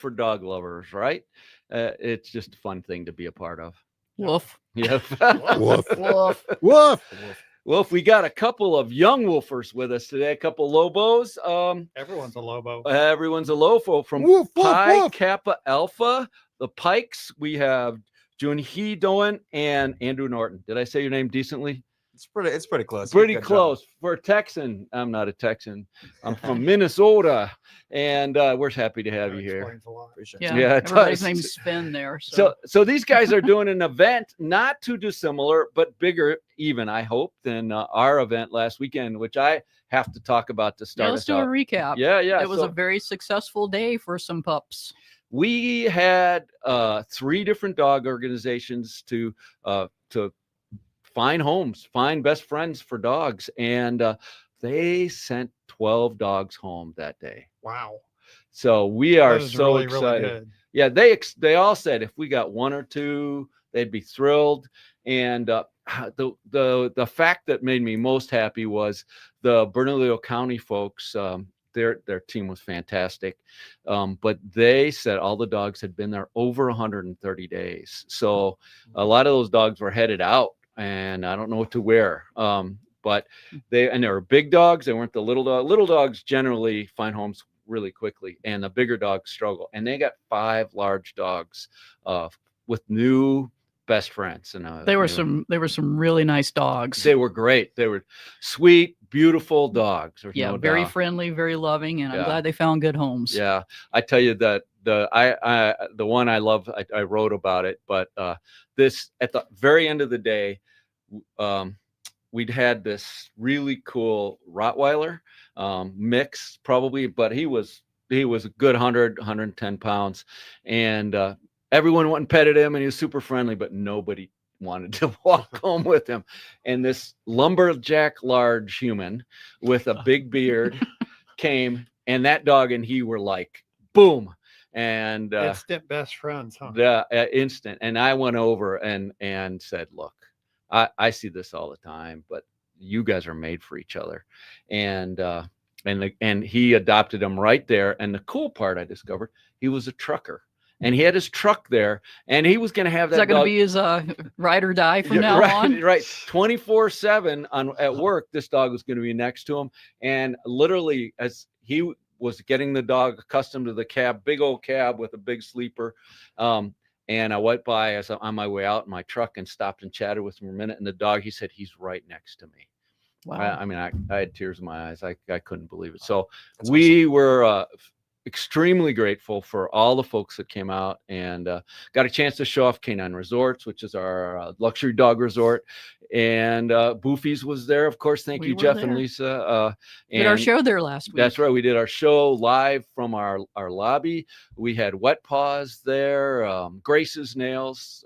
for dog lovers, right? It's just a fun thing to be a part of. Woof. Yeah. Woof. Woof. Woof. Well, if we got a couple of young woofers with us today, a couple Lobos. Everyone's a Lobo. Everyone's a Lofo from Woof, woof, Pi woof. Kappa Alpha, the Pikes. We have Junhee Doan and Andrew Norton. Did I say your name decently? It's pretty close. Pretty Good job. close. For a Texan, I'm not a Texan. I'm from Minnesota, and we're happy to have That you here. explains a lot. Appreciate Yeah. it. Yeah, it Everybody's does. name's Sven there. So these guys are doing an event not too dissimilar, but bigger even, I hope, than our event last weekend, which I have to talk about to yeah, start let's us do a out. recap. Yeah. It was So a very successful day for some pups. we had 3 different dog organizations to find homes, find best friends for dogs, and they sent 12 dogs home that day. Wow. So we are That is so really, excited. really good. Yeah, they all said if we got 1 or 2, they'd be thrilled. And the fact that made me most happy was the Bernalillo County folks. Their team was fantastic, but they said all the dogs had been there over 130 days. So a lot of those dogs were headed out, and I don't know what to wear. But they were big dogs. They weren't the little dog. Little dogs generally find homes really quickly, and the bigger dogs struggle. And they got 5 large dogs with new best friends. And They were some really nice dogs. they were great. They were sweet, beautiful dogs. There's Yeah, no very doubt. friendly, very loving, and I'm Yeah. glad they found good homes. Yeah, I tell you that the one I love, I wrote about it, but this at the very end of the day, we'd had this really cool Rottweiler mix probably, but he was a good 110 pounds, and everyone went and petted him, and he was super friendly, but nobody wanted to walk home with him. And this lumberjack large human with a big beard came, and that dog and he were like, boom. And Instant best friends, huh? the instant. And I went over and said, look, I see this all the time, but you guys are made for each other. And he adopted him right there. And the cool part I discovered, he was a trucker. And he had his truck there, and he was going to have Is that that going dog. to be his ride or die from Yeah, now right, on? Right. 24/7 at work, this dog was going to be next to him. And literally, as he was getting the dog accustomed to the cab, big old cab with a big sleeper. And I went by as I'm on my way out in my truck and stopped and chatted with him for a minute. And the dog, he said, he's right next to me. Wow. I mean, I had tears in my eyes. I couldn't believe it. So That's we were extremely grateful for all the folks that came out and got a chance to show off Canine Resorts, which is our luxury dog resort. And Boofy's was there, of course. Thank We you, were Jeff there. and Lisa. Did our and show there last week. That's right. We did our show live from our lobby. We had Wet Paws there, Grace's Nails,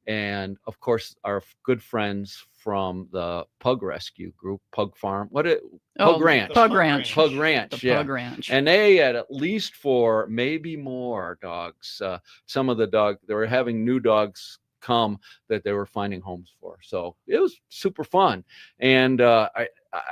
and of course our good friends from the Pug Rescue Group, Pug Farm. Pug Ranch. Pug Ranch. Pug Ranch. The Yeah. Pug Ranch. And they had at least 4, maybe more dogs. Some of the dogs, they were having new dogs come that they were finding homes for. So it was super fun. And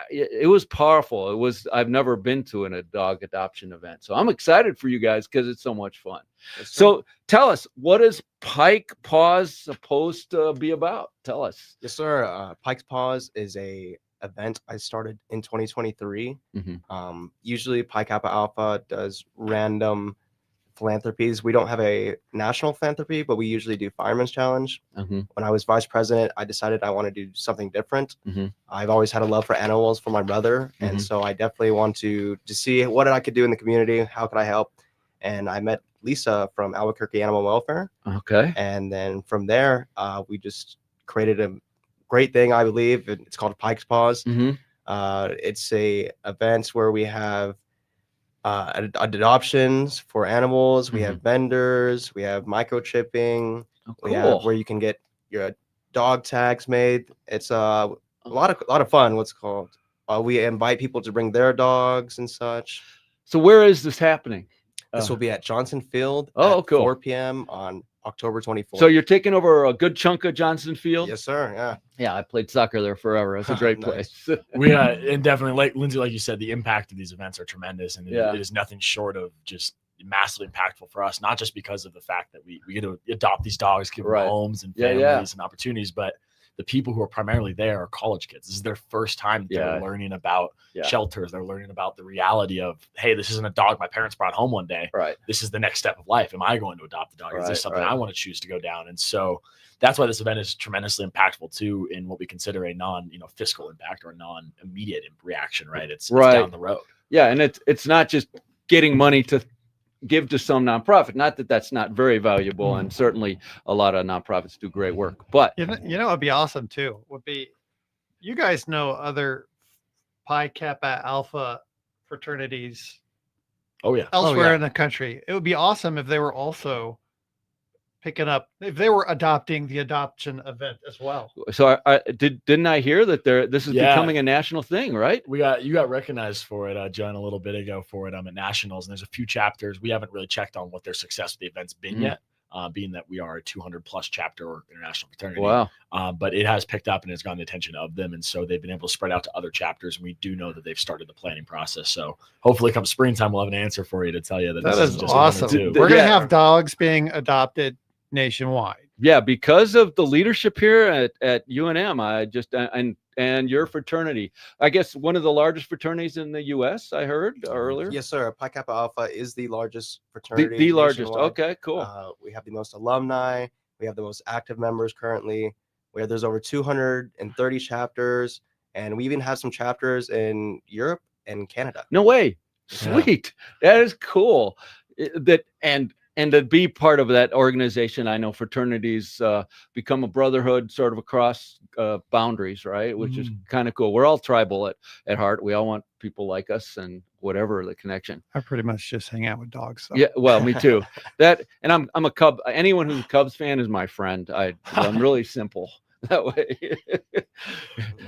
it was powerful. I've never been to a dog adoption event. So I'm excited for you guys because it's so much fun. So tell us, what is Pike Paws supposed to be about? Tell us. Yes, sir. Pike's Paws is a event I started in 2023. Mhm. Usually Pi Kappa Alpha does random philanthropies. We don't have a national philanthropy, but we usually do Fireman's Challenge. Mhm. When I was vice president, I decided I want to do something different. Mhm. I've always had a love for animals for my brother, Mhm. and so I definitely want to see what I could do in the community. How could I help? And I met Lisa from Albuquerque Animal Welfare, Okay. and then from there, we just created a great thing, I believe. It's called Pike's Paws. Mhm. It's a events where we have adoptions for animals. We have vendors. We have microchipping. Oh, We have cool. where you can get your dog tags made. It's a lot of fun. What's it called? We invite people to bring their dogs and such. So where is this happening? This will be at Johnson Field Oh, at cool. 4 p.m. on October 24th. So you're taking over a good chunk of Johnson Field? Yes, sir. Yeah. Yeah, I played soccer there forever. It's a great Nice. place. We and definitely, like Lindsay, like you said, the impact of these events are tremendous, and Yeah. it is nothing short of just massively impactful for us, not just because of the fact that we get to adopt these dogs, give them Right. homes and Yeah, families yeah. and opportunities, but the people who are primarily there are college kids. This is their first time that Yeah. they're learning about Yeah. shelters. They're learning about the reality of, hey, this isn't a dog my parents brought home one day. Right. This is the next step of life. Am I going to adopt a dog? Is Right, this something right. I want to choose to go down? And so that's why this event is tremendously impactful too, in what we consider a fiscal impact or a non-immediate reaction, right? It's Right. down the road. Yeah, and it's not just getting money to give to some nonprofit. Not that that's not very valuable, and certainly a lot of nonprofits do great work. But You know, it'd be awesome too. Would be, you guys know other Pi Kappa Alpha fraternities Oh yeah. elsewhere yeah. in the country. It would be awesome if they were also picking up, if they were adopting the adoption event as well. so didn't I hear that this is Yeah. becoming a national thing, right? You got recognized for it, John, a little bit ago for it at nationals, and there's a few chapters. We haven't really checked on what their success with the event's been Mhm. yet, being that we are a 200 plus chapter or international fraternity. Wow. But it has picked up and has gotten the attention of them, and so they've been able to spread out to other chapters. And we do know that they've started the planning process. So hopefully, come springtime, we'll have an answer for you to tell you that That this is isn't just a one or awesome. two. We're going to Yeah. have dogs being adopted nationwide. Yeah, because of the leadership here at UNM, I just and your fraternity, I guess one of the largest fraternities in the U.S. I heard earlier. Yes, sir. Pi Kappa Alpha is the largest the, fraternity. the largest. nationwide. Okay, cool. We have the most alumni. We have the most active members currently. There's over 230 chapters, and we even have some chapters in Europe and Canada. No way. Yeah. Sweet. That is cool. That and to be part of that organization, I know fraternities become a brotherhood sort of across boundaries, right? Which is kind of cool. We're all tribal at heart. We all want people like us and whatever the connection. I pretty much just hang out with dogs. So. Yeah, well, me too. That and I'm a Cub. Anyone who's a Cubs fan is my friend. I'm really simple that way.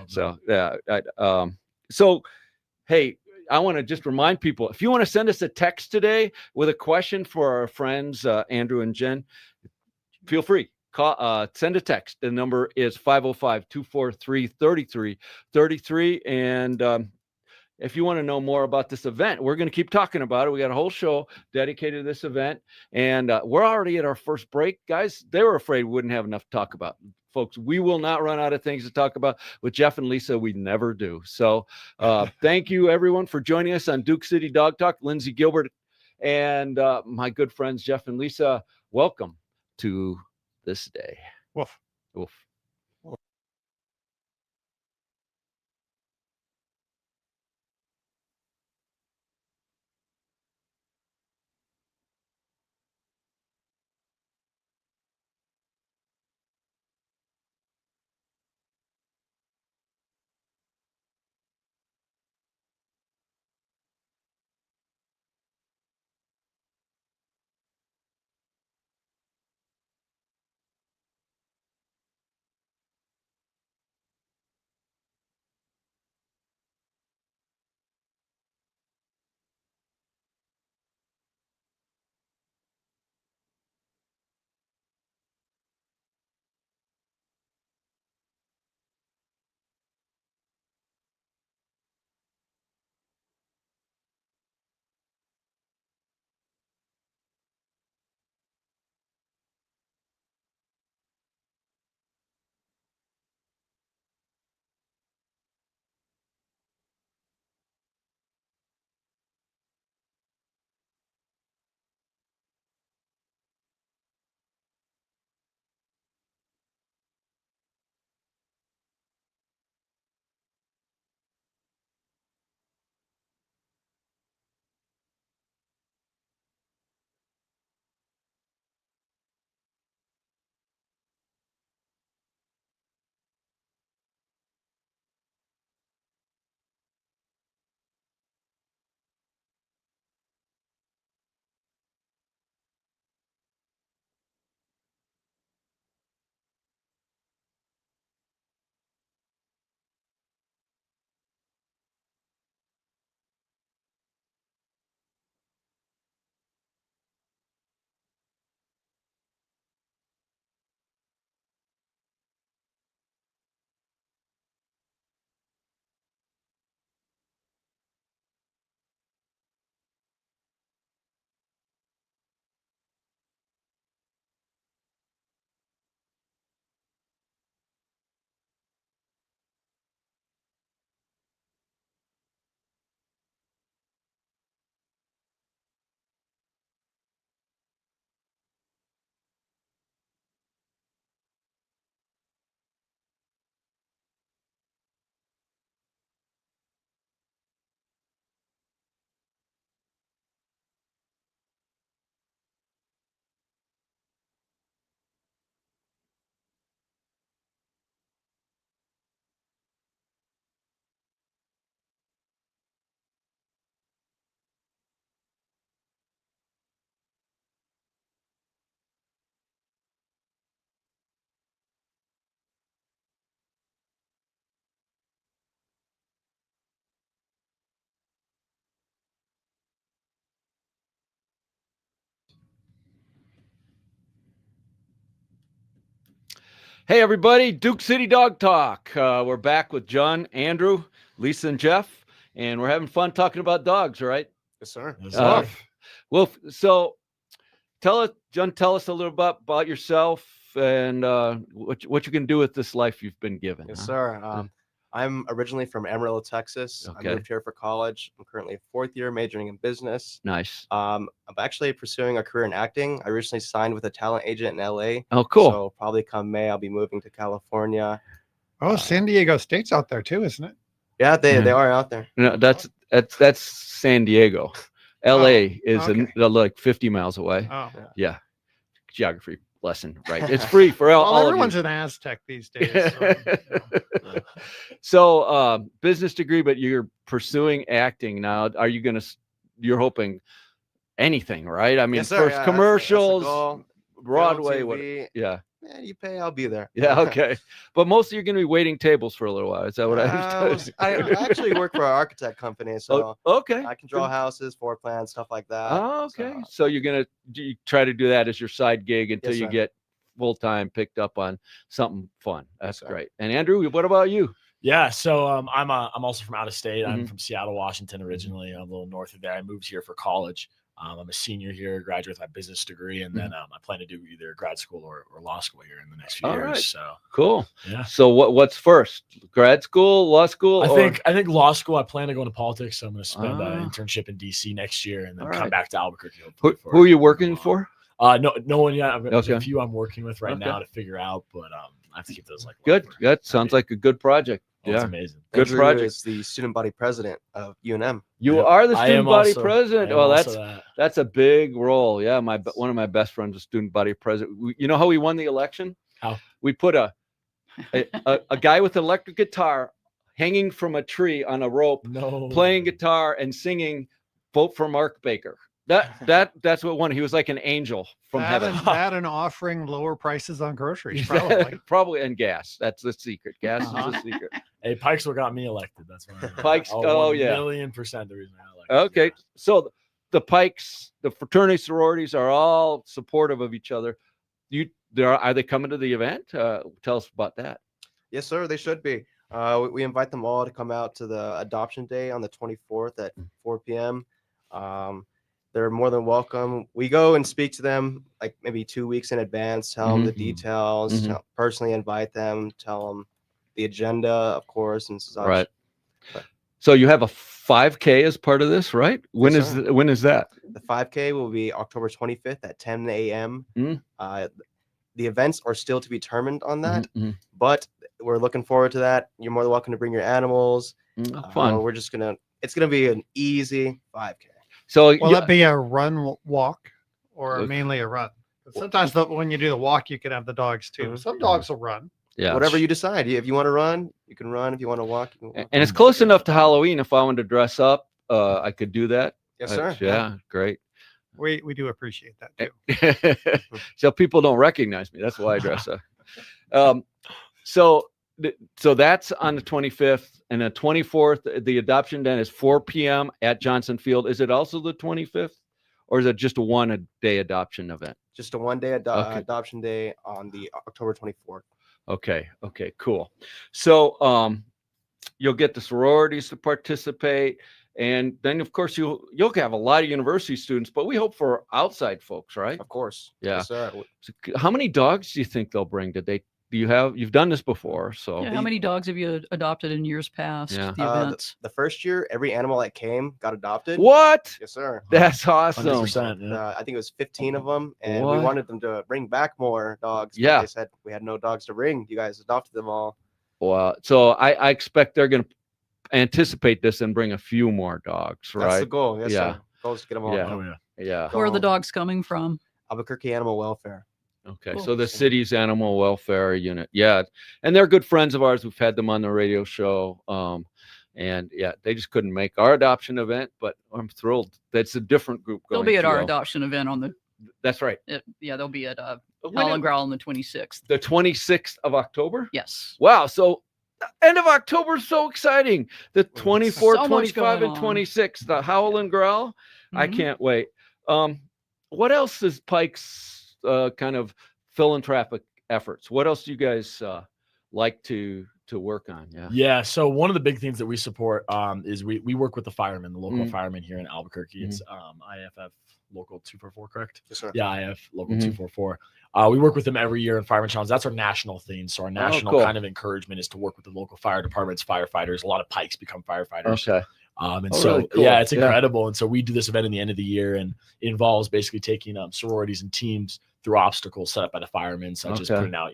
So yeah. So hey, I want to just remind people, if you want to send us a text today with a question for our friends Andrew and Jen, feel free. Send a text. The number is 505-243-3333. And if you want to know more about this event, we're going to keep talking about it. We got a whole show dedicated to this event. And we're already at our first break. Guys, they were afraid we wouldn't have enough to talk about. Folks, we will not run out of things to talk about. With Jeff and Lisa, we never do. So thank you, everyone, for joining us on Duke City Dog Talk. Lindsay Gilbert and my good friends, Jeff and Lisa, welcome to this day. Woof. Woof. Hey, everybody, Duke City Dog Talk. We're back with John, Andrew, Lisa, and Jeff, and we're having fun talking about dogs, right? Yes, sir. Yes, Uh, sir. Well, so tell us a little bit about yourself and what you can do with this life you've been given. Yes, huh? sir. I'm originally from Amarillo, Texas. Okay. I moved here for college. I'm currently a fourth year majoring in business. Nice. I'm actually pursuing a career in acting. I recently signed with a talent agent in LA. Oh, cool. So probably come May, I'll be moving to California. Oh, San Diego State's out there too, isn't it? Yeah, they Yeah. are out there. No, that's San Diego. LA is okay. like 50 miles away. Oh, Yeah. Geography lesson, right? It's free for all, well, all of you. everyone's an Aztec these days. So, So, business degree, but you're pursuing acting now. Are you gonna? You're hoping anything, right? I mean, Yes, sir. first Yeah, that's the commercials, goal. Broadway, Film, what? TV. Yeah, Yeah, you pay, I'll be there. yeah, okay. But mostly you're gonna be waiting tables for a little while. Is that what I understood? I actually work for an architect company, so Oh, okay. I can draw Good. houses, floor plans, stuff like that. Oh, okay. So, So you're you try to do that as your side gig until Yes, you sir. get full time picked up on something fun. That's sir. great. And Andrew, what about you? Yeah, so I'm also from out of state. I'm Mhm. from Seattle, Washington originally. I'm a little north of there. I moved here for college. I'm a senior here, graduate with my business degree, and then I plan to do either grad school or law school here in the next few All years. right. So Cool. yeah, So what's first? Grad school, law school? I or- think law school. I plan to go into politics, so I'm going to spend Ah. an internship in DC next year, and then All come right. back to Albuquerque. who, hopefully, for who are you working law. for? No one yet. There's Okay. a few I'm working with right Okay. now to figure out, but I have to keep those like Good. lower. That sounds like a good project. Oh, it's Yeah. amazing. Good Andrew project. is the student body president of UNM. You Yep. are the I student am body also- president. I am Oh, also that's a big role. Yeah, one of my best friends is student body president. You know how we won the election? How? We put a guy with an electric guitar hanging from a tree on a rope, no playing guitar and singing "Vote for Mark Baker." That's what won. He was like an angel from that heaven. and offering lower prices on groceries, probably. Probably, and gas. That's the secret. Gas is the Uh-huh. secret. Hey, Pikesville got me elected. That's what I know. Pikes- oh, yeah. 1,000,000% the reason I got elected. Okay, so the Pikes, the fraternity sororities are all supportive of each other. Are they coming to the event? Tell us about that. Yes, sir. They should be. We invite them all to come out to the adoption day on the 24th at 4 p.m. They're more than welcome. We go and speak to them like maybe 2 weeks in advance, tell them the Mhm. details, Mhm. personally invite them, tell them the agenda, of course, and such. Right. But- So you have a 5K as part of this, right? When Yes, is sir. when is that? The 5K will be October 25th at 10 a.m. Mm. The events are still to be determined on that, Mhm, but we're looking forward to that. You're more than welcome to bring your animals. mhm. Fun. We're just it's gonna be an easy 5K. So Will you- it be a run walk or Look. mainly a run? 'Cause sometimes when you do the walk, you can have the dogs too. Mhm. Some dogs will run. yeah, Whatever you decide. If you want to run, you can run. If you want to walk, you can walk. and it's close enough to Halloween. If I wanted to dress up, I could do that. Yes, sir. Yeah, great. We do appreciate that too. So people don't recognize me. That's why I dress up. So that's on the 25th, and the 24th. The adoption den is 4 p.m. at Johnson Field. Is it also the 25th, or is it just a one-day adoption event? Just a one-day Okay. adoption day on the October 24th. Okay, cool. So you'll get the sororities to participate, and then of course you'll have a lot of university students, but we hope for outside folks, right? Of course. Yeah. Yes, sir. So how many dogs do you think they'll bring? You've done this before, so Yeah, how many dogs have you adopted in years past? Yeah. The events. The first year, every animal that came got adopted. what? Yes, sir. That's awesome. 100%. Yeah. I think it was 15 of them, and What? we wanted them to bring back more dogs. but Yeah. They said we had no dogs to bring. You guys adopted them all. Well, so I expect they're going to anticipate this and bring a few more dogs, That's right? the goal. Yes, Yeah. sir. Goal is to get them all. Yeah. Oh yeah. Yeah. Where are the Go home. dogs coming from? Albuquerque Animal Welfare. Okay, Cool. so the city's animal welfare unit, yeah, and they're good friends of ours. We've had them on the radio show, and yeah, they just couldn't make our adoption event, but I'm thrilled. That's a different group. They'll going be at to our go. adoption event on the. That's right. They'll be at When Howl it- and Growl on the 26th. the 26th of October. Yes. Wow, so end of October is so exciting. The 24th, So much 25, going and on. 26th, the Howl and Growl. I Mhm. can't wait. What else is Pike's kind of philanthropic efforts. What else do you guys like to work on? Yeah. Yeah. So one of the big things that we support is we work with the firemen, the local Mhm. firemen here in Albuquerque. It's IFF Local 244, correct? Yes, sir. Yeah, IF Local Mhm. 244. We work with them every year in Fireman Challenge. That's our national theme. So our national cool. kind of encouragement is to work with the local fire departments, firefighters. A lot of Pikes become firefighters. Okay. And Oh, so, really cool. yeah, it's Yeah. incredible. And so we do this event in the end of the year, and it involves basically taking sororities and teams through obstacles set up by the firemen, such as Okay. putting out,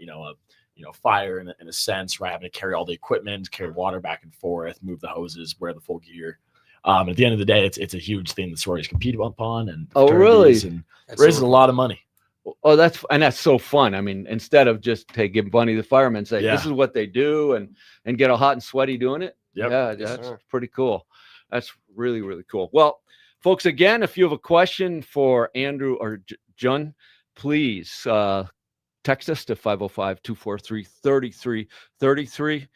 fire in a sense, right? Having to carry all the equipment, carry water back and forth, move the hoses, wear the full gear. At the end of the day, it's a huge thing that sororities compete upon, and Oh, fraternities, really? and That's raises a super lot of money. Oh, that's so fun. I mean, instead of just give money to the firemen, say Yeah. this is what they do, and get all hot and sweaty doing it. Yep. Yeah, Yes, that's sir. pretty cool. That's really, really cool. Well, folks, again, if you have a question for Andrew or Jun, please text us to 505-243-3333.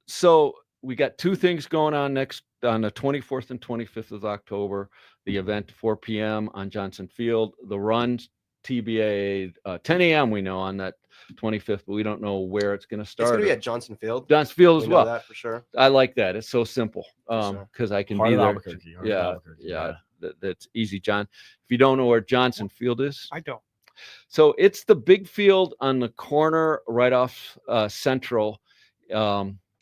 So we got two things going on next on the 24th and 25th of October. The event 4 p.m. on Johnson Field. The run TBA 10 a.m. we know on that 25th, but we don't know where it's going to It's start. gonna be at Johnson Field. Johnson Field We as know well. that for sure. I like that. It's so simple Yes, sir. because I can Heart be of there. Albuquerque, heart of Yeah, Albuquerque, yeah. That's easy, John. If you don't know where Johnson Field is, I don't. so it's the big field on the corner right off Central,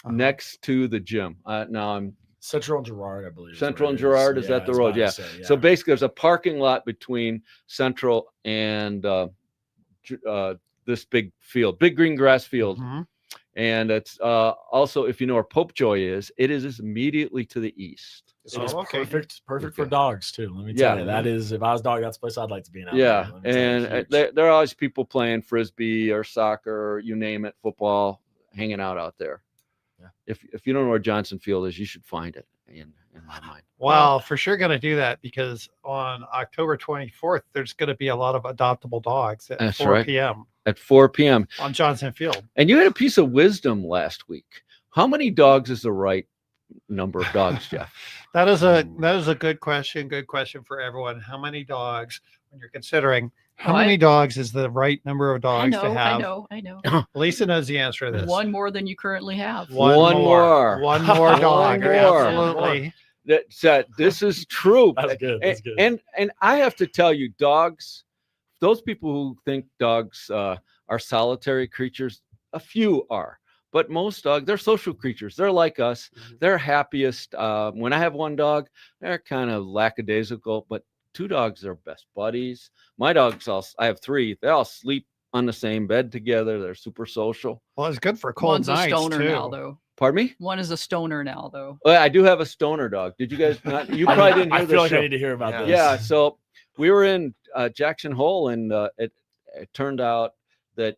next to the gym. Now I'm Central and Girard, I believe. is Central where and it Girard, is that I the was road? about to Yeah. say, So basically, there's a parking lot between Central and this big field, big green grass field. Mhm. And it's also, if you know where Popejoy is, it is immediately to the east. It is Oh, okay. perfect for Okay. dogs too. Let me Yeah. tell you, that is, if I was a dog, that's the place I'd like to be in. Yeah, Albuquerque. Let me tell you, and huge. there are always people playing frisbee or soccer, or you name it, football, hanging out there. Yeah. If you don't know where Johnson Field is, you should find it. In my mind. Well, for sure going to do that because on October 24th, there's going to be a lot of adoptable dogs at That's 4 right. p.m. At 4 p.m. on Johnson Field. And you had a piece of wisdom last week. How many dogs is the right number of dogs, Jeff? That is a good question. Good question for everyone. How many dogs, when you're considering how Oh, I- many dogs is the right number of I dogs know, to have? I know. Lisa knows the answer to this. One more than you currently have. One more. One more dog. more. Absolutely. This is true. That's good. That's good. And I have to tell you, dogs, those people who think dogs are solitary creatures, a few are. But most dogs, they're social creatures. They're like us. Mhm. They're happiest. When I have one dog, they're kind of lackadaisical, but two dogs are best buddies. My dogs, I have three. They all sleep on the same bed together. They're super social. Well, it's good for cold One's a nights stoner too. now, though. Pardon me? One is a stoner now, though. Well, I do have a stoner dog. Did you guys not? You probably didn't hear I this feel like show. I need to hear about Yeah. this. Yeah, so we were in Jackson Hole, and it turned out that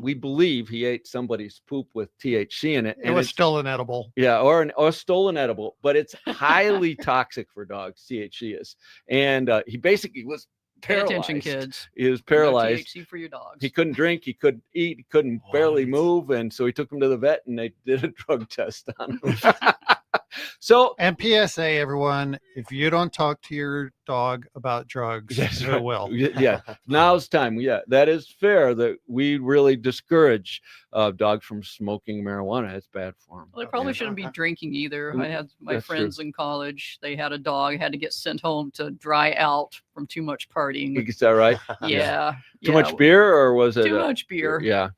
we believe he ate somebody's poop with THC in it. It was still inedible. Yeah, or stolen edible, but it's highly toxic for dogs. THC is, and he basically was Pay paralyzed. attention, kids. He was No paralyzed. THC for your dogs. He couldn't drink. He couldn't eat. He couldn't barely What? move, and so he took him to the vet, and they did a drug test on him. So And PSA, everyone, if you don't talk to your dog about drugs, That's who right. will? Yeah, now's time. Yeah, that is fair. That we really discourage dogs from smoking marijuana. It's bad for them. Well, they probably shouldn't be drinking either. I had my That's true. friends in college. They had a dog, had to get sent home to dry out from too much partying. Is that right? Yeah. Too yeah, much beer, or was it Too much beer. Yeah,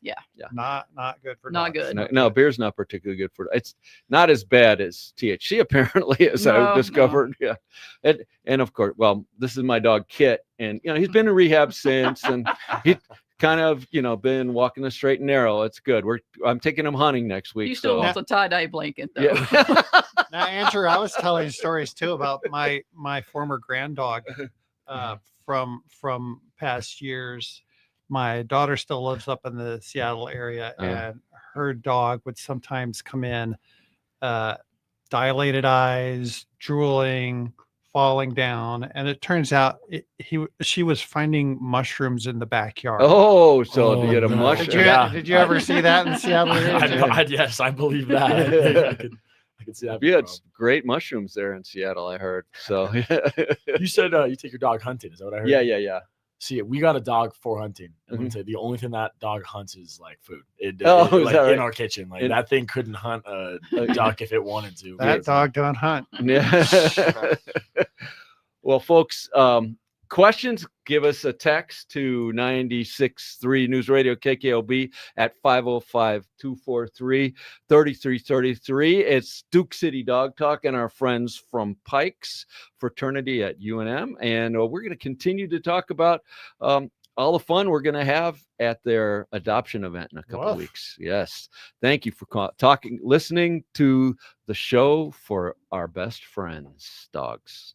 Not good for Not dogs. good. no, beer's not particularly good for. It's not as bad as THC apparently, as No, I've discovered. Yeah, and of course, well, this is my dog Kit, and he's been in rehab since, and he kind of been walking the straight and narrow. It's good. I'm taking him hunting next week. He still so wants a tie-dye blanket, though. yeah. Now, Andrew, I was telling stories too about my former grand dog from past years. My daughter still lives up in the Seattle area, Yeah. and her dog would sometimes come in, dilated eyes, drooling, falling down, and it turns out she was finding mushrooms in the backyard. Oh, so Oh, you had a no. mushroom. Did you, Yeah. did you ever see that in Seattle? area? Yes, I believe that. I could see that. You being a had great mushrooms there in Seattle, I heard. So problem. You said you take your dog hunting. Is that what I heard? yeah. See, we got a dog for hunting, and let me Mhm. tell you, the only thing that dog hunts is like food. Oh, is Like that right? in our kitchen, like And- that thing couldn't hunt a Okay. duck if it wanted to. That dog don't hunt. Yeah. Well, folks, questions, give us a text to 96.3 News Radio KKOB at 505-243-3333. It's Duke City Dog Talk and our friends from Pikes Fraternity at UNM. And we're going to continue to talk about all the fun we're going to have at their adoption event in a couple of Woof. weeks. Yes. Thank you for listening to the show for our best friends, dogs.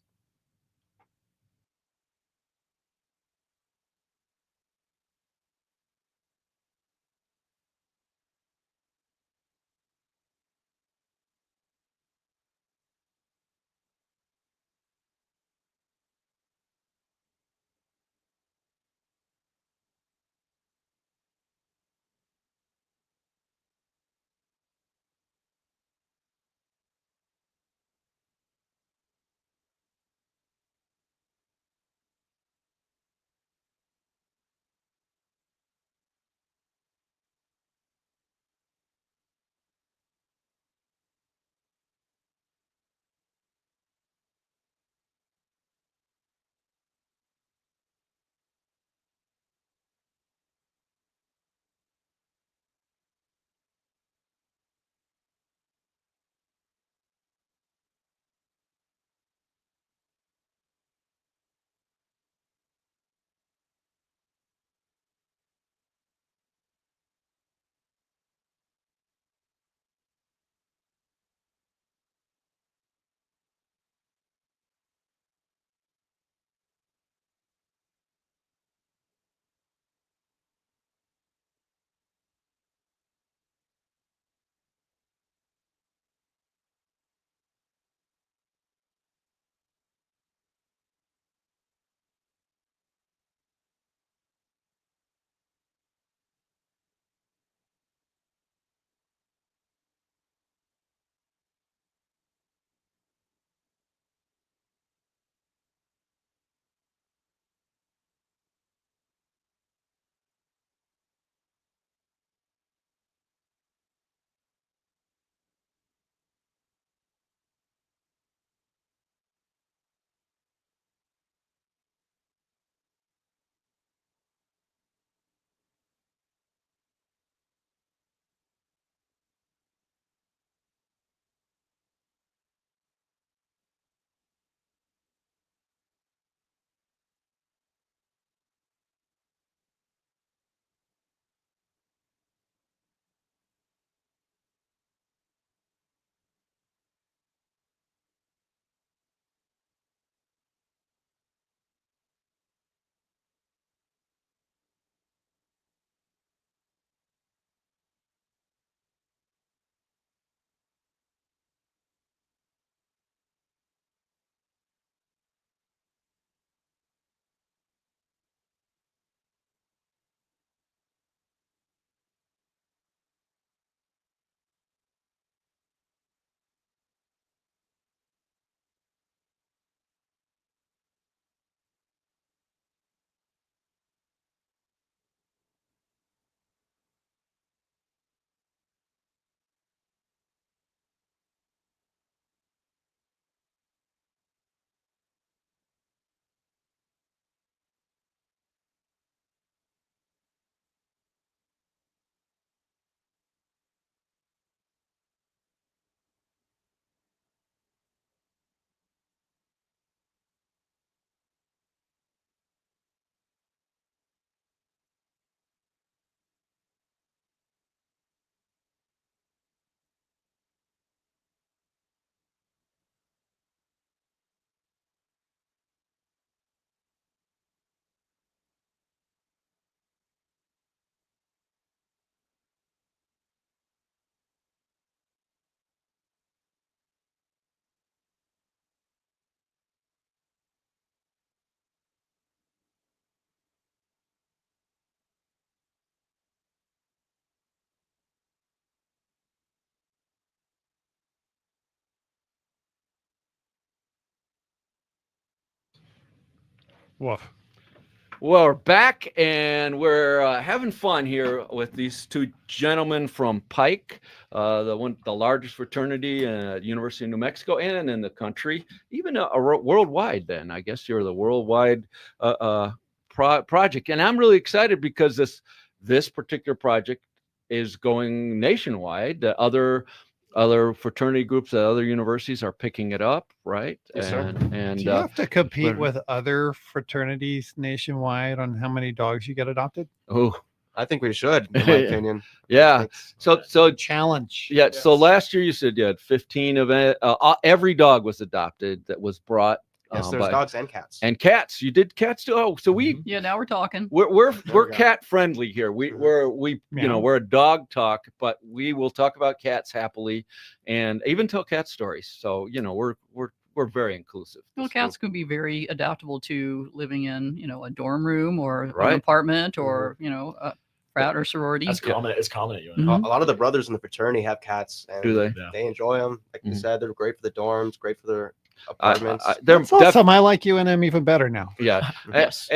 Woof. Well, we're back and we're having fun here with these two gentlemen from Pike, the largest fraternity at University of New Mexico and in the country, even worldwide. Then I guess you're the worldwide project, and I'm really excited because this particular project is going nationwide. Other fraternity groups at other universities are picking it up, right? Yes, sir. And Do you have to compete but- with other fraternities nationwide on how many dogs you get adopted? oh I think we should, in my opinion. yeah. Thanks. So Challenge. yeah. So Yes. last year you said you had 15 event. Every dog was adopted that was brought. Yes, there's dogs and cats. and cats. You did cats too. Oh, so Yeah, now we're talking. we're There we're we go. cat friendly here. We Meow. we're a dog talk, but we will talk about cats happily and even tell cat stories. So we're very inclusive. Well, This cats group. can be very adaptable to living in, a dorm room or Right. an apartment or, a frat or sorority. That's common. It's common at UNM. Mhm. A lot of the brothers in the fraternity have cats, and Do they? Yeah. they enjoy them. Like you Mhm. said, they're great for the dorms, great for their I- apartments. they're That's awesome. I like UNM even better now. Yeah. Yes.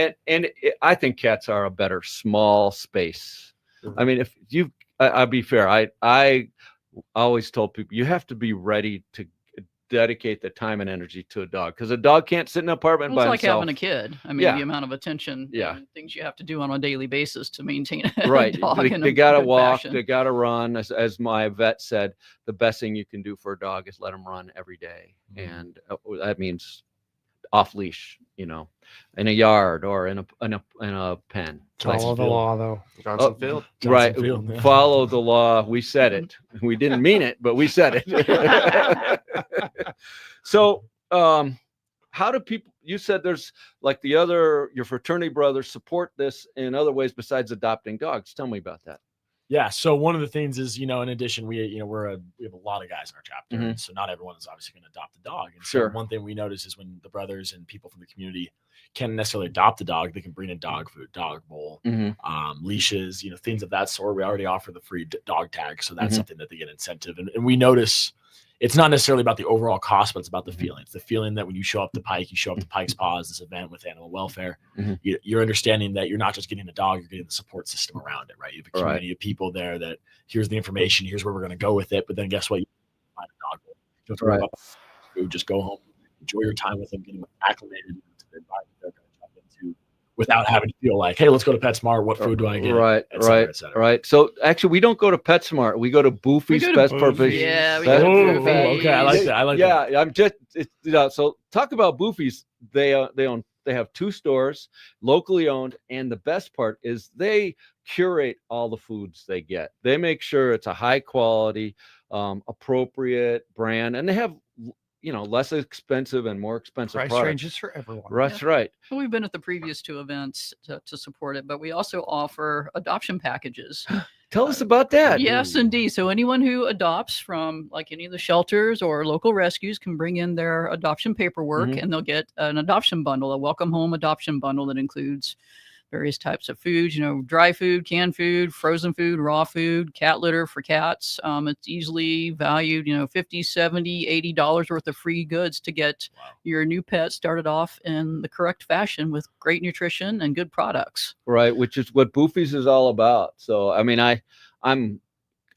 I think cats are a better small space. I mean, if you, I'll be fair. I always told people you have to be ready to dedicate the time and energy to a dog because a dog can't sit in an apartment Well, it's by like himself. having a kid. I mean, Yeah. the amount of attention, Yeah. and things you have to do on a daily basis to maintain a Right. dog They, in they a gotta good walk, fashion. they gotta run. As my vet said, the best thing you can do for a dog is let them run every day. And that means off leash, in a yard or in a pen. Follow the Field. law, though. Johnson Field. Right. Johnson Field, yeah. Follow the law. We said it. We didn't mean it, but we said it. So, how do people, you said there's like your fraternity brothers support this in other ways besides adopting dogs. Tell me about that. Yeah. So one of the things is, in addition, we have a lot of guys in our chapter, Mhm. and so not everyone is obviously going to adopt a dog. And Sure. so one thing we notice is when the brothers and people from the community can't necessarily adopt a dog, they can bring in dog food, dog bowl, leashes, things of that sort. We already offer the free dog tag, so that's Mhm. something that they get incentive. And we notice it's not necessarily about the overall cost, but it's about the Mhm. feeling. It's the feeling that when you show up to Pike, you show up to Pike's Paws, this event with animal welfare, Mhm. you're understanding that you're not just getting a dog, you're getting the support system around it, right? You have a Right. community of people there that here's the information, here's where we're going to go with it. But then guess what? You find a dog. You don't have to worry Right. about food. Just go home, enjoy your time with them, get them acclimated to the environment they're going to jump into without having to feel like, hey, let's go to PetSmart. What food do I get? Right, Et cetera, right, et cetera. right. So actually, we don't go to PetSmart. We go to Boofy's go to Best Boofy's. Purpose. Yeah, we Best- go to Oh, Boofy's. okay. I like that. I like that. Yeah, I'm just so talk about Boofy's. They have 2 stores, locally owned, and the best part is they curate all the foods they get. They make sure it's a high quality, appropriate brand, and they have less expensive and more expensive Price products. ranges for everyone. That's right. Well, we've been at the previous 2 events to support it, but we also offer adoption packages. Tell us about that. Yes, indeed. So anyone who adopts from like any of the shelters or local rescues can bring in their adoption paperwork Mhm. and they'll get an adoption bundle, a welcome home adoption bundle that includes various types of foods, dry food, canned food, frozen food, raw food, cat litter for cats. It's easily valued, $50, $70, $80 worth of free goods to get Wow. your new pet started off in the correct fashion with great nutrition and good products. Right, which is what Boofy's is all about. So I mean, I'm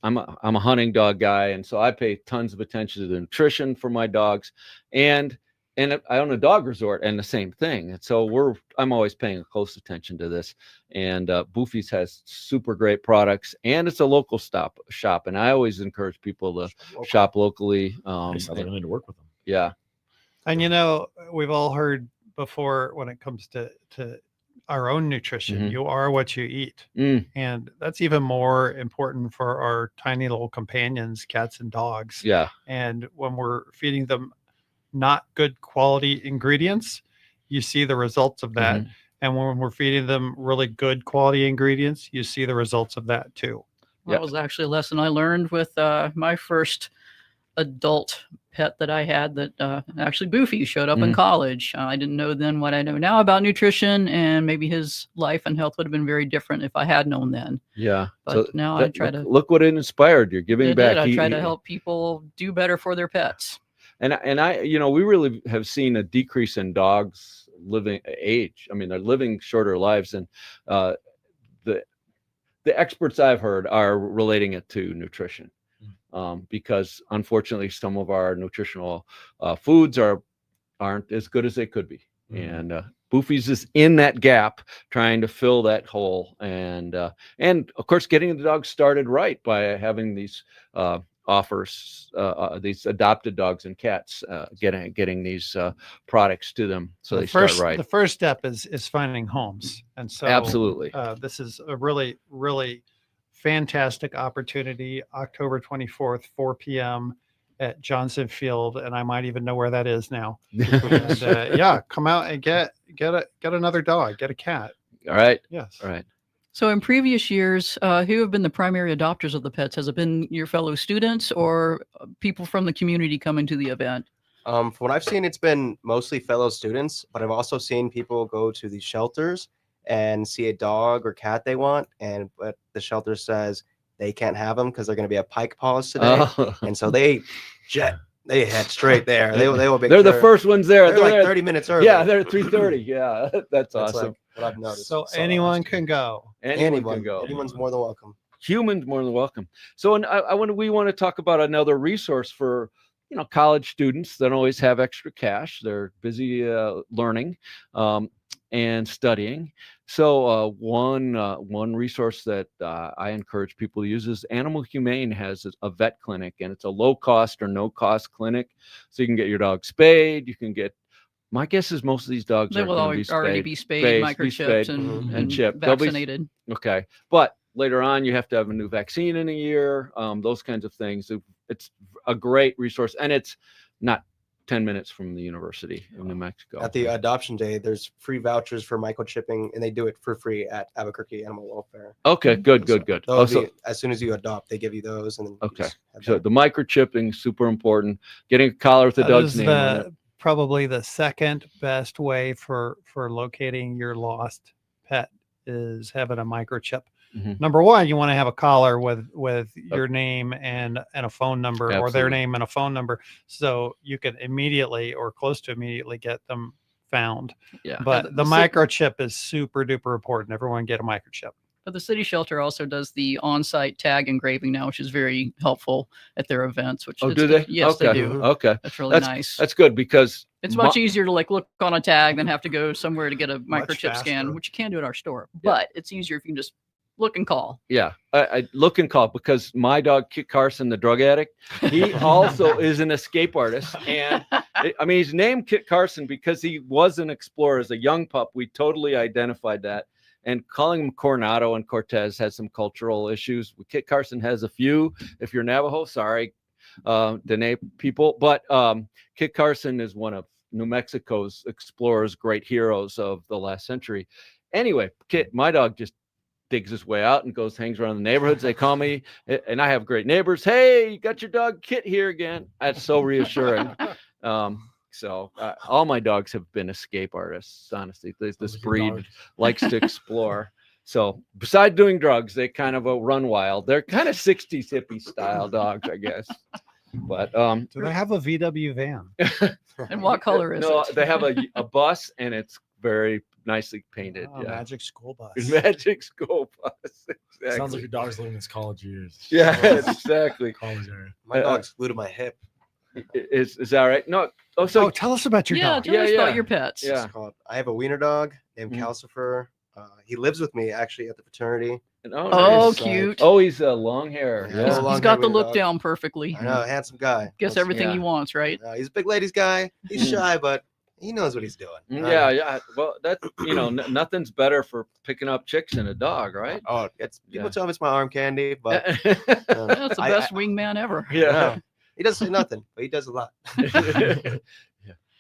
a hunting dog guy, and so I pay tons of attention to the nutrition for my dogs, and I own a dog resort, and the same thing. And so I'm always paying close attention to this. And Boofy's has super great products, and it's a local shop, and I always encourage people to shop locally. It sounds like I need to work with them. Yeah, And we've all heard before when it comes to our own nutrition, Mhm. you are what you eat. Mm, And that's even more important for our tiny little companions, cats and dogs. yeah, And when we're feeding them not good quality ingredients, you see the results of that. Mhm. And when we're feeding them really good quality ingredients, you see the results of that too. Yeah. That was actually a lesson I learned with my first adult pet that I had that actually Boofy showed up in Mhm. college. I didn't know then what I know now about nutrition, and maybe his life and health would have been very different if I had known then. yeah. But now I try look, to look what it inspired. You're giving back. I try to help people do better for their pets. And I, we really have seen a decrease in dogs living age. I mean, they're living shorter lives, and the experts I've heard are relating it to nutrition, because unfortunately some of our nutritional foods aren't as good as they could be, and Boofy's is in that gap, trying to fill that hole, and of course getting the dog started right by having these offers, these adopted dogs and cats, getting these products to them so they start right. The first step is finding homes, and so Absolutely. this is a really, really fantastic opportunity. October 24th, 4 p.m. at Johnson Field, and I might even know where that is now. And, yeah, come out and get another dog, get a cat. All right. Yes. All right. So in previous years, who have been the primary adopters of the pets? Has it been your fellow students or people from the community coming to the event? From what I've seen, it's been mostly fellow students, but I've also seen people go to these shelters and see a dog or cat they want, but the shelter says they can't have them because they're going to be at Pike Paws today, and so they head straight there. They will be. They're the first ones there. They're like there. 30 minutes early. Yeah, they're at 3:30. Yeah, that's awesome. Like what I've noticed. So anyone can go. Anyone can go. Anyone's more than welcome. Humans more than welcome. So, and we want to talk about another resource for college students that always have extra cash. They're busy learning and studying. So one resource that I encourage people to use is Animal Humane has a vet clinic, and it's a low cost or no cost clinic. So you can get your dog spayed. You can get. My guess is most of these dogs They are will going to be already be spayed, microchipped, and chipped. They'll be- vaccinated. Okay, but later on you have to have a new vaccine in a year. Those kinds of things. It's a great resource, and it's not 10 minutes from the University of New Mexico. At the adoption day, there's free vouchers for microchipping, and they do it for free at Albuquerque Animal Welfare. Okay, good. Those as soon as you adopt, they give you those, and then you Okay. just have So that. the microchipping super important. Getting a collar with the That dog's is name on it. probably the second best way for locating your lost pet is having a microchip. Mhm. Number one, you want to have a collar with your name and a phone number, or their Absolutely. name and a phone number, so you can immediately or close to immediately get them found. Yeah. But the microchip is super duper important. Everyone get a microchip. But the city shelter also does the on-site tag engraving now, which is very helpful at their events. Which Oh, it's do they? Yes, Okay. they do. Okay. That's really nice. That's good because It's much easier to look on a tag than have to go somewhere to get a Much microchip scan, faster. which you can do at our store. Yeah. But it's easier if you can just look and call. Yeah, I look and call because my dog Kit Carson, the drug addict, he also is an escape artist, and I mean he's named Kit Carson because he was an explorer as a young pup. We totally identified that, and calling him Coronado and Cortez has some cultural issues. Kit Carson has a few. If you're Navajo, sorry, Dene people, but Kit Carson is one of New Mexico's explorers, great heroes of the last century. Anyway, Kit, my dog just digs his way out and hangs around the neighborhoods. They call me, and I have great neighbors. Hey, you got your dog Kit here again. That's so reassuring. So all my dogs have been escape artists. Honestly, this breed likes to explore. So besides doing drugs, they kind of run wild. They're kind of 60s hippie style dogs, I guess. But Do they have a VW van? And what color is no, it? they have a bus, and it's very nicely painted. Oh, Yeah. Magic school bus. Magic school bus. Exactly. Sounds like your dog's living his college years. Yeah, exactly. College area. My dog's glued to my hip. Is that right? No. Oh, so Oh, tell us about your Yeah, dog. tell us Yeah. about your pets. Yeah. It's called. I have a wiener dog named Mhm. Calcifer. He lives with me actually at the fraternity. oh, Oh, nice. cute. Oh, he's long hair. Yeah. Yeah. He's long got the hair look dog. down perfectly. I know, handsome guy. Gets That's- everything he Yeah. wants, right? He's a big ladies guy. He's Mm. shy, but he knows what he's doing. Yeah. Well, that's nothing's better for picking up chicks than a dog, right? Oh, it's people Yeah. tell him it's my arm candy, but That's the I- best wingman ever. yeah. he doesn't say nothing, but he does a lot.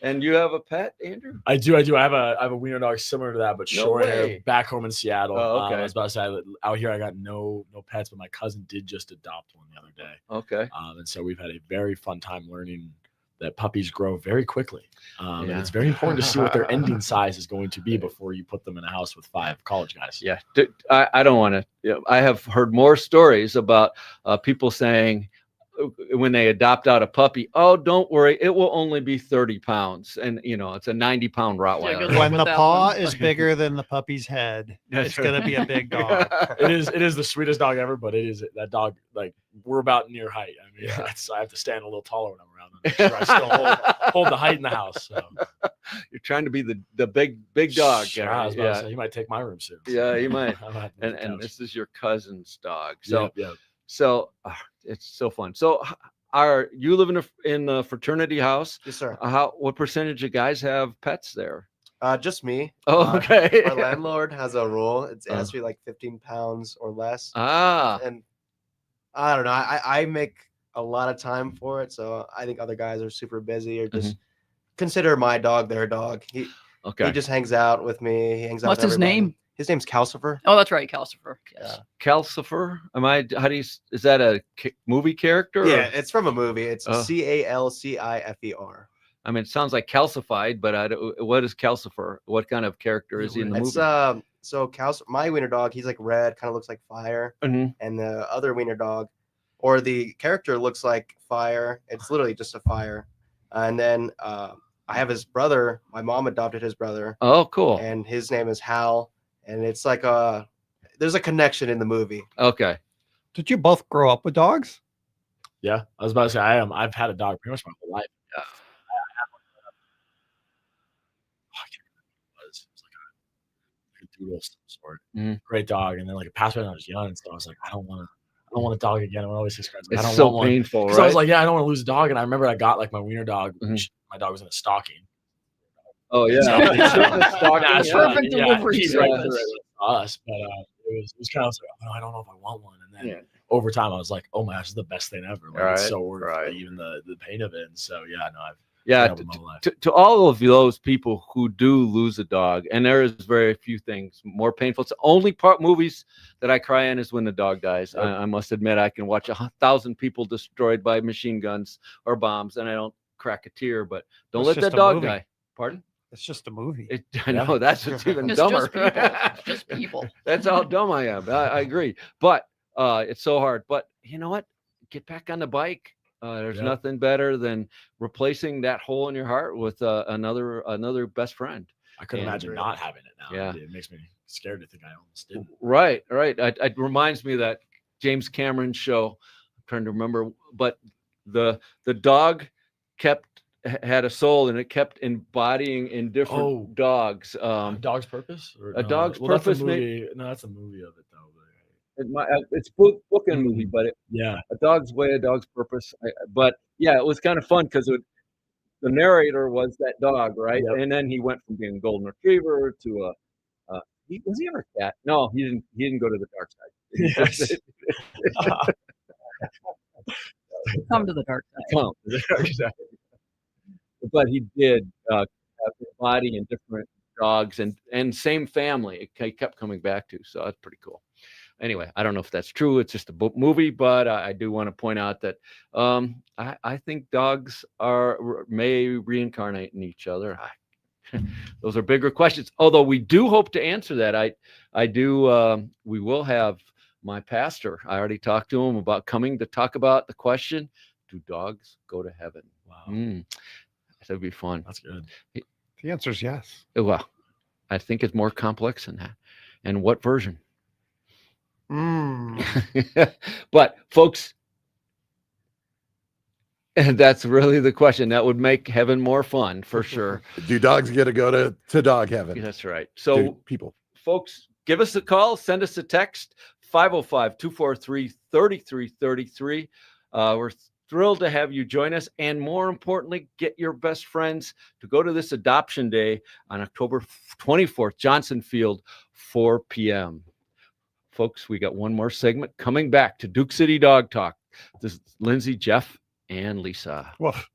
And you have a pet, Andrew? I do. I have a wiener dog similar to that, but No short hair. way. Back home in Seattle. Oh, okay. I was about to say out here I got no pets, but my cousin did just adopt one the other day, Okay. and so we've had a very fun time learning that puppies grow very quickly, and Yeah. it's very important to see what their ending size is going to be before you put them in a house with 5 college guys. Yeah. I don't want to. I have heard more stories about people saying, when they adopt out a puppy, oh, don't worry, it will only be 30 pounds. And, it's a 90-pound good Rottweiler. luck When with the that paw one. is bigger than the puppy's head, That's it's going to be a big dog. It is the sweetest dog ever, but it is that dog, like, we're about near height. I mean, I have to stand a little taller when I'm around them. Make sure I still hold the height in the house. So You're trying to be the big dog. I was about to Yeah. say, he might take my room soon. Yeah, he might. I might have to move And the couch. this is your cousin's dog. So, yeah. so it's so fun. So are you live in the fraternity house? Yes, sir. What percentage of guys have pets there? Just me. Oh, okay. Our landlord has a rule. It has to be like 15 pounds or less. And I don't know. I make a lot of time for it, so I think other guys are super busy or just consider my dog their dog. He just hangs out with me. He hangs out. What's with his everybody. name? His name's Calcifer. Oh, that's right, Calcifer. Yes. Calcifer? Is that a movie character? or- Yeah, it's from a movie. It's Oh. Calcifer. I mean, it sounds like calcified, but what is Calcifer? What kind of character is he in the It's movie? so my wiener dog, he's like red, kind of looks like fire, Mhm. and the other wiener dog, or the character looks like fire. It's literally just a fire. And then I have his brother. My mom adopted his brother, Oh, cool. and his name is Hal. And it's like there's a connection in the movie. Okay. Did you both grow up with dogs? Yeah, I was about to say I've had a dog pretty much my whole life. Yeah. I can't remember what it was. It was like a doodle of some sort. Mhm. Great dog, and then like it passed away when I was young, and so I was like, I don't want a dog again. I always say friends, like, I It's don't so want one. painful, Because right? I was like, yeah, I don't want to lose a dog, and I remember I got like my wiener dog. Mhm. Which my dog was in a stocking. Oh, yeah. So- Stalking, Nah, yeah. Perfect delivery he's right service. there with us, but it was kind of like, oh, I don't know if I want one, and then Yeah. over time I was like, oh my gosh, this is the best thing ever. Like, it's Right, so worth right. even the pain of it. And so yeah, no, I've Yeah, grown up with my whole life. to all of those people who do lose a dog, and there is very few things more painful. It's the only part movies that I cry in is when the dog dies. Yep. I must admit, I can watch 1,000 people destroyed by machine guns or bombs, and I don't crack a tear. But don't It's let just that a dog movie. die. Pardon? It's just a movie. I Yeah. know that's what's even It's dumber. just people. It's just people. That's how dumb I am. I agree. But it's so hard. But you know what? Get back on the bike. There's Yep. nothing better than replacing that hole in your heart with another best friend. I couldn't Yeah. imagine not having it now. Yeah. It makes me scared to think I almost didn't. Right. It reminds me of that James Cameron show. I'm trying to remember, but the dog had a soul, and it kept embodying in different Oh. dogs. Dog's Purpose? Or A Dog's Well, that's Purpose a may- movie. No, that's a movie of it though. It's bookend movie, but Yeah. A Dog's Way, A Dog's Purpose. But yeah, it was kind of fun because the narrator was that dog, right? Yep. And then he went from being a golden retriever to was he ever a cat? No, he didn't. He didn't go to the dark side. Yes. Come to the dark side. Come to the dark side. But he did have his body in different dogs and same family. He kept coming back to, so that's pretty cool. Anyway, I don't know if that's true. It's just a movie, but I do want to point out that I think dogs may reincarnate in each other. Those are bigger questions. Although we do hope to answer that. I do. We will have my pastor. I already talked to him about coming to talk about the question: do dogs go to heaven? Wow. That'd be fun. That's good. The answer is yes. Well, I think it's more complex than that. And what version? But folks, and that's really the question. That would make heaven more fun for sure. Do dogs get to go to dog heaven? That's right. So Do people. folks, give us a call, send us a text, 505-243-3333. We're thrilled to have you join us. And more importantly, get your best friends to go to this adoption day on October 24th, Johnson Field, 4 p.m. Folks, we got one more segment coming back to Duke City Dog Talk. This is Lindsay, Jeff, and Lisa. Woof.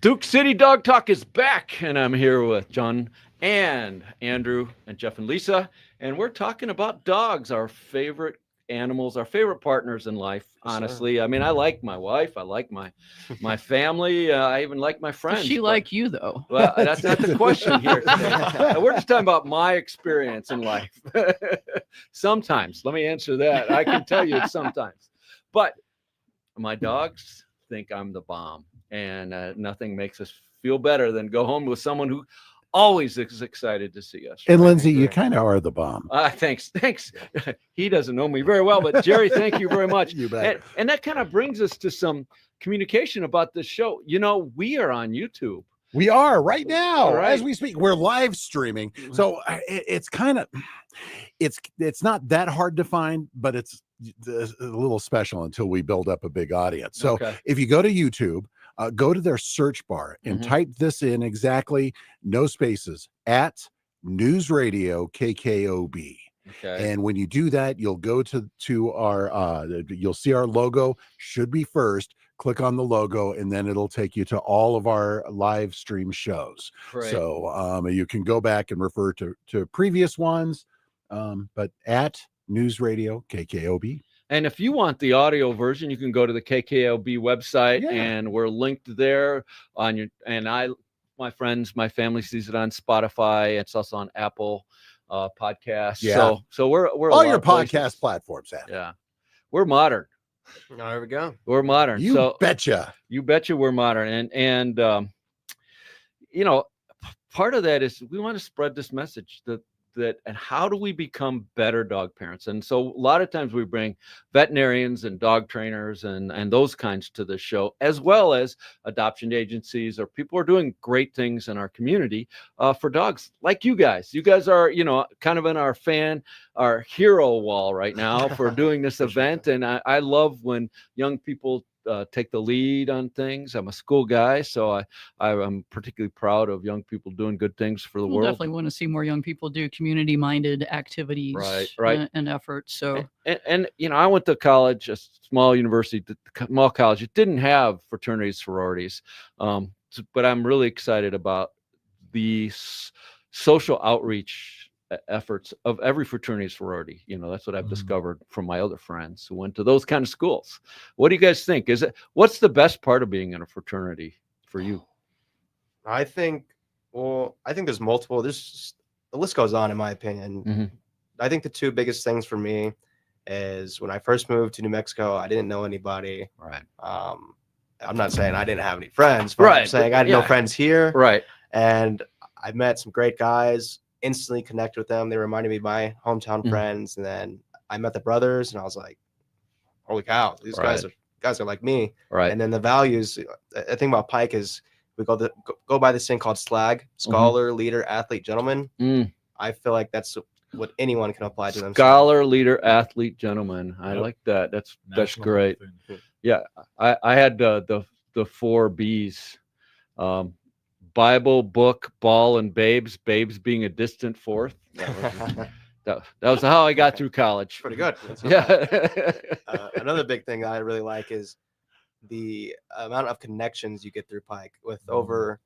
Duke City Dog Talk is back, and I'm here with John and Andrew and Jeff and Lisa, and we're talking about dogs, our favorite animals, our favorite partners in life. Honestly, I mean, I like my wife, I like my family, I even like my friends. Does she like you though? Well, that's not the question here today. We're just talking about my experience in life. Sometimes, let me answer that. I can tell you sometimes, but my dogs think I'm the bomb, and nothing makes us feel better than go home with someone who always is excited to see us. And Lindsay, you kind of are the bomb. Thanks. He doesn't know me very well, but Jerry, thank you very much. You bet. And that kind of brings us to some communication about this show. You know, we are on YouTube. We are right now, All right. as we speak. We're live streaming, so it's kind of it's not that hard to find, but it's a little special until we build up a big audience. So Okay. if you go to YouTube, go to their search bar and type this in exactly, no spaces, at News Radio KKOB. Okay. And when you do that, you'll go to our you'll see our logo should be first. Click on the logo, and then it'll take you to all of our live stream shows. Great. So you can go back and refer to previous ones, but at News Radio KKOB. And if you want the audio version, you can go to the KKLB website, Yeah. and we're linked there on your. And my friends, my family sees it on Spotify. It's also on Apple podcasts. Yeah. So we're a All lot your of places. podcast platforms have. Yeah, we're modern. Oh, there we go. We're modern. You so betcha. you betcha we're modern. And you know, part of that is we want to spread this message that and how do we become better dog parents? And so a lot of times we bring veterinarians and dog trainers and those kinds to the show, as well as adoption agencies or people who are doing great things in our community for dogs, like you guys. You guys are, you know, kind of in our hero wall right now for doing this event. And I love when young people take the lead on things. I'm a school guy, so I'm particularly proud of young people doing good things for the We'll world. definitely want to see more young people do community-minded activities Right. and efforts. So And you know, I went to college, a small university, small college. It didn't have fraternities, sororities, but I'm really excited about the social outreach efforts of every fraternity sorority. You know, that's what I've discovered from my other friends who went to those kind of schools. What do you guys think? What's the best part of being in a fraternity for you? I think there's multiple. The list goes on, in my opinion. Mhm. I think the two biggest things for me is when I first moved to New Mexico, I didn't know anybody. Right. I'm not saying I didn't have any friends, but I'm Right, saying but I had no yeah. friends here. Right. And I met some great guys, instantly connected with them. They reminded me of my hometown Mhm. friends. And then I met the brothers, and I was like, holy cow, these guys are like me. Right. And then the values, the thing about Pike is we go by this thing called SLAG, Scholar, Leader, Athlete, Gentleman. Mm. I feel like that's what anyone can apply to themselves. Scholar, leader, athlete, gentleman. I Yep. like that. That's National great. anthem. Yeah, I had the 4 B's: Bible, book, ball, and babes. Babes being a distant fourth. That was how I got through college. Pretty good. That's not bad. Yeah. Another big thing that I really like is the amount of connections you get through Pike with over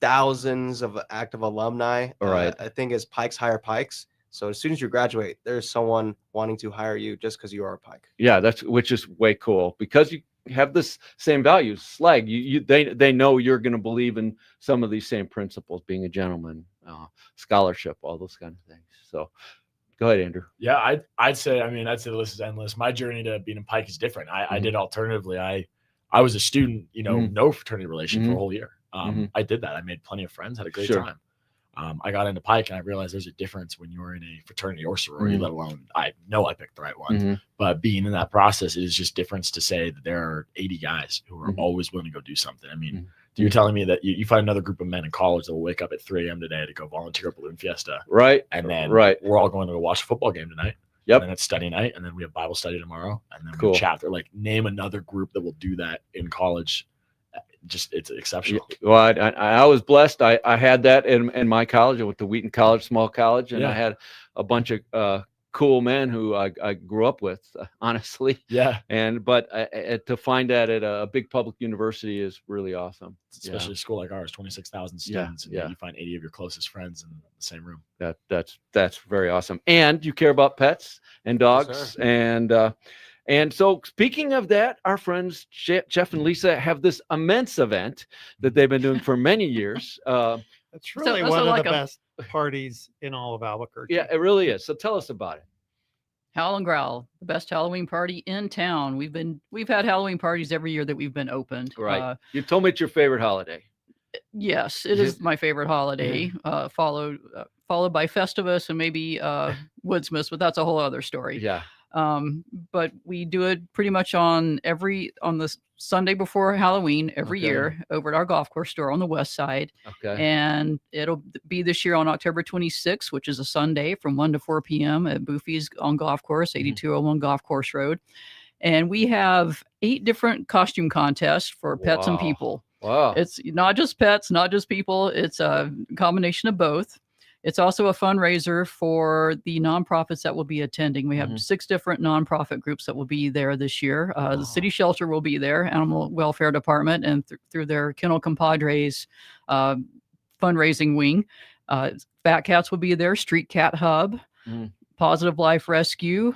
thousands of active alumni. Right. I think is Pikes hire Pikes. So as soon as you graduate, there's someone wanting to hire you just because you are a Pike. Yeah, which is way cool because you have this same values. Slag, they know you're going to believe in some of these same principles, being a gentleman, scholarship, all those kind of things. So, go ahead, Andrew. Yeah, I'd say the list is endless. My journey to being in Pike is different. I did alternatively. I was a student, no fraternity relation for a whole year. I did that. I made plenty of friends, had a great Sure. time. I got into Pike and I realized there's a difference when you're in a fraternity or sorority, let alone I know I picked the right one. But being in that process, it is just difference to say that there are 80 guys who are always willing to go do something. I mean, you're telling me that you find another group of men in college that will wake up at 3 a.m. today to go volunteer at Balloon Fiesta. Right. And then we're all going to go watch a football game tonight. Yep. And then it's study night. And then we have Bible study tomorrow. And then we Cool. have chapter. Like, name another group that will do that in college. Just, it's exceptional. Well, I was blessed. I had that in my college. I went to Wheaton College, small college, and I Yeah. had a bunch of cool man who I grew up with, honestly. Yeah, But to find that at a big public university is really awesome. especially a school like ours, 26,000 students, and yeah. you find 80 of your closest friends in the same room. That's very awesome. And you care about pets and dogs, sir. and so speaking of that, our friends Jeff and Lisa have this immense event that they've been doing for many years. It's really so one of like the a- best parties in all of Albuquerque. Yeah, it really is. So tell us about it. Howl and Growl, the best Halloween party in town. We've had Halloween parties every year that we've been opened. Right. You told me it's your favorite holiday. Yes, it is my favorite holiday. Followed by Festivus and maybe Woodsmiths, but that's a whole other story. Yeah. But we do it pretty much on the Sunday before Halloween every Okay. year over at our golf course store on the west side. Okay. And it'll be this year on October 26th, which is a Sunday from 1 to 4 p.m. at Boofy's on golf course, 8201 Golf Course Road. And we have 8 different costume contests for pets and Wow. people. Wow. It's not just pets, not just people. It's a combination of both. It's also a fundraiser for the nonprofits that will be attending. We have Mhm. 6 different nonprofit groups that will be there this year. The City Shelter will be there, Animal Welfare Department, and through their Kennel Compadres fundraising wing. Fat Cats will be there, Street Cat Hub, Mm. Positive Life Rescue.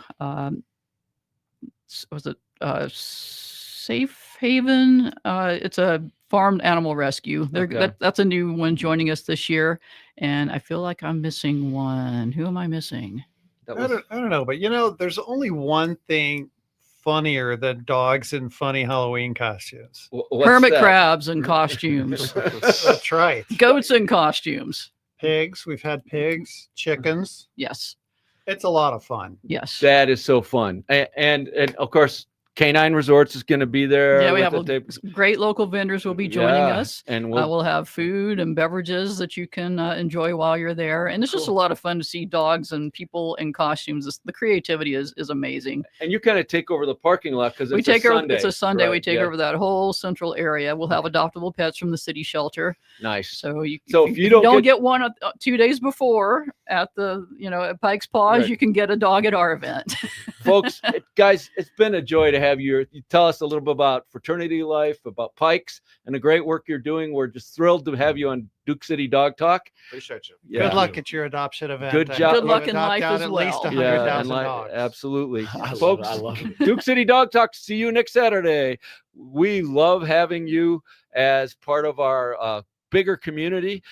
Was it Safe Haven? It's a farmed animal rescue. Okay. That's a new one joining us this year. And I feel like I'm missing one. Who am I missing? That I was, don't know, but there's only one thing funnier than dogs in funny Halloween costumes. what's Hermit that? crabs in costumes, That's right. goats in costumes. Pigs. We've had pigs, chickens. Yes. It's a lot of fun. Yes. That is so fun. And of course, Canine Resorts is going to be there. Yeah, we with have the great local vendors will be joining Yeah, us. and We'll have food and beverages that you can enjoy while you're there. And it's just a lot of fun to see dogs and people in costumes. The creativity is amazing. and you kind of take over the parking lot because We it's take a over, Sunday. it's a Sunday. We Right, take yeah. over that whole central area. We'll have adoptable pets from the city shelter. Nice. So if you if don't get one 2 days before at at Pike's Paws, Right. you can get a dog at our event. Folks, guys, it's been a joy to have you. You tell us a little bit about fraternity life, about Pikes, and the great work you're doing. We're just thrilled to have you on Duke City Dog Talk. Appreciate you. Yeah. Good luck at your adoption event. Good and job. Good you luck in adopt life out as at least well. 100,000 and dogs. absolutely. I love Folks, it. I love it. Duke City Dog Talk. See you next Saturday. We love having you as part of our bigger community.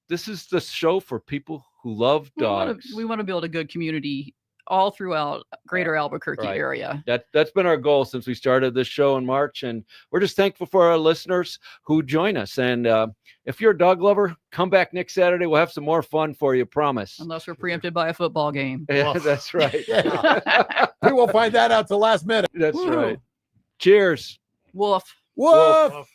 This is the show for people who love dogs. We want to build a good community all throughout greater Albuquerque Right. area. That's been our goal since we started this show in March, and we're just thankful for our listeners who join us. And if you're a dog lover, come back next Saturday. We'll have some more fun for you. Promise. Unless we're preempted by a football game. Yeah, that's right. We won't find that out till last minute. That's Woo. right. Cheers. Woof. Woof. Woof.